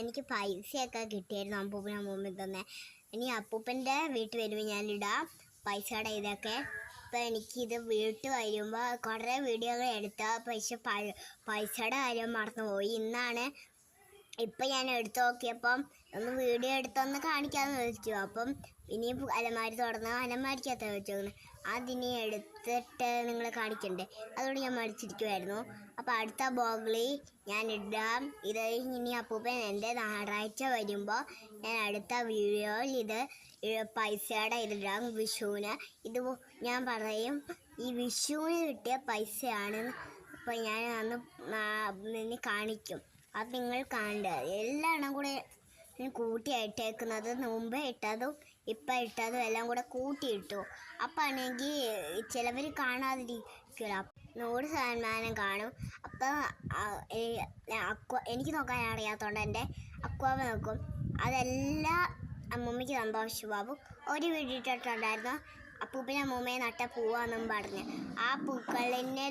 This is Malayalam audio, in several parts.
എനിക്ക് പൈസയൊക്കെ കിട്ടിയായിരുന്നു അപ്പൂപ്പനും അമ്മൂമ്മ തന്നെ. ഇനി അപ്പൂപ്പൻ്റെ വീട്ടിൽ വരുമ്പോൾ ഞാനിടാം പൈസയുടെ ഇതൊക്കെ. അപ്പോൾ എനിക്കിത് വീട്ടിൽ വരുമ്പോൾ കുറേ വീഡിയോകൾ എടുത്താൽ പൈസയുടെ കാര്യം മറന്നുപോയി. ഇപ്പം ഞാൻ എടുത്തു നോക്കിയപ്പം ഒന്ന് വീഡിയോ എടുത്തൊന്ന് കാണിക്കാമെന്ന് വെച്ചു. അപ്പം ഇനിയും അലമാരി തുറന്ന് അലമാരിക്കകത്ത് വെച്ചോന്ന് അതിനി എടുത്തിട്ട് നിങ്ങളെ കാണിക്കണ്ടേ, അതുകൊണ്ട് ഞാൻ മടിച്ചിരിക്കുമായിരുന്നു. അപ്പോൾ അടുത്ത ബോഗിളിൽ ഞാൻ ഇടാം. ഇത് ഇനി അപ്പൂപ്പൻ എൻ്റെ ഞായറാഴ്ച വരുമ്പോൾ ഞാൻ അടുത്ത വീഡിയോയിൽ ഇത് പൈസയുടെ ഇതിടാം. വിഷുവിന് ഇത് ഞാൻ പറയും ഈ വിഷുവിന് കിട്ടിയ പൈസയാണ്. അപ്പോൾ ഞാൻ അന്ന് കാണിക്കും. അത് നിങ്ങൾ കാണേണ്ടത് എല്ലാം കൂടെ കൂട്ടിയിട്ടേക്കുന്നത്. മുമ്പേ ഇട്ടതും ഇപ്പം ഇട്ടതും എല്ലാം കൂടെ കൂട്ടിയിട്ടു. അപ്പം ആണെങ്കിൽ ചിലവർ കാണാതിരിക്കില്ല, 100% കാണും. അപ്പം എനിക്ക് നോക്കാൻ അറിയാത്തതുകൊണ്ട് എൻ്റെ അക്കുവാവ് നോക്കും. അതെല്ലാം അമ്മൂമ്മയ്ക്ക് സന്തോഷമാവും. ഒരു വീഡിയോ ഇട്ടിട്ടുണ്ടായിരുന്നു അപ്പൂപ്പനെ അമ്മൂമ്മയെ നട്ട പൂവാന്നും പറഞ്ഞ്. ആ പൂക്കളിനെ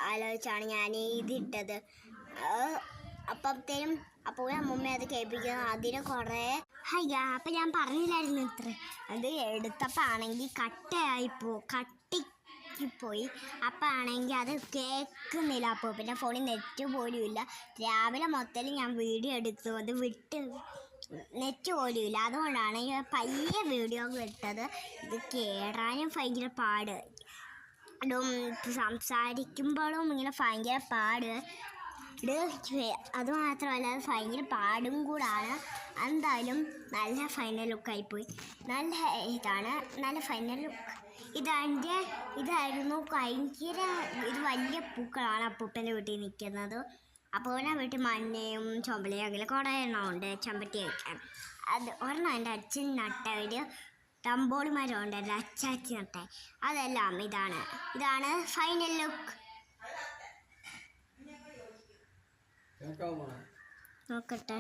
ആലോചിച്ചാണ് ഞാൻ ഇതിട്ടത്. അപ്പത്തേനും അപ്പൂപ്പനും അമ്മൂമ്മയെ അത് കേൾപ്പിക്കുന്നത്. അതിന് കുറേ അപ്പം ഞാൻ പറഞ്ഞില്ലായിരുന്നു ഇത്ര. അത് എടുത്തപ്പോൾ ആണെങ്കിൽ കട്ടിപ്പോയി. അപ്പം ആണെങ്കിൽ അത് കേൾക്കുന്നില്ല. അപ്പൂപ്പൻ്റെ ഫോണിൽ നെറ്റ് പോലും ഇല്ല. രാവിലെ മൊത്തത്തിൽ ഞാൻ വീഡിയോ എടുത്തു, അത് നെറ്റ് പോലും ഇല്ല. അതുകൊണ്ടാണ് പയ്യെ വീഡിയോ ഇട്ടത്. ഇത് കേടാനും ഭയങ്കര പാട്, സംസാരിക്കുമ്പോഴും ഇങ്ങനെ ഭയങ്കര പാട്. അതുമാത്രമല്ല അത് ഭയങ്കര പാടും കൂടാണ്. എന്തായാലും നല്ല ഫൈനൽ ലുക്കായിപ്പോയി. നല്ല ഫൈനൽ ലുക്ക്. ഇതായിരുന്നു ഭയങ്കര വലിയ പൂക്കളാണ് അപ്പൂപ്പൻ്റെ വീട്ടിൽ നിൽക്കുന്നത്. അപ്പൂപ്പൻ്റെ വീട്ടിൽ മഞ്ഞയും ചുമലയും അങ്ങനെ കുറേ എണ്ണമുണ്ട് ചെമ്പട്ടി വയ്ക്കാൻ. അത് ഒരെണ്ണം എൻ്റെ അച്ഛൻ നട്ട ഒരു തമ്പോളിമരമുണ്ട്, എൻ്റെ അച്ചാച്ചി നട്ട. അതെല്ലാം ഇതാണ് ഫൈനൽ ലുക്ക്. നോക്കട്ടെ.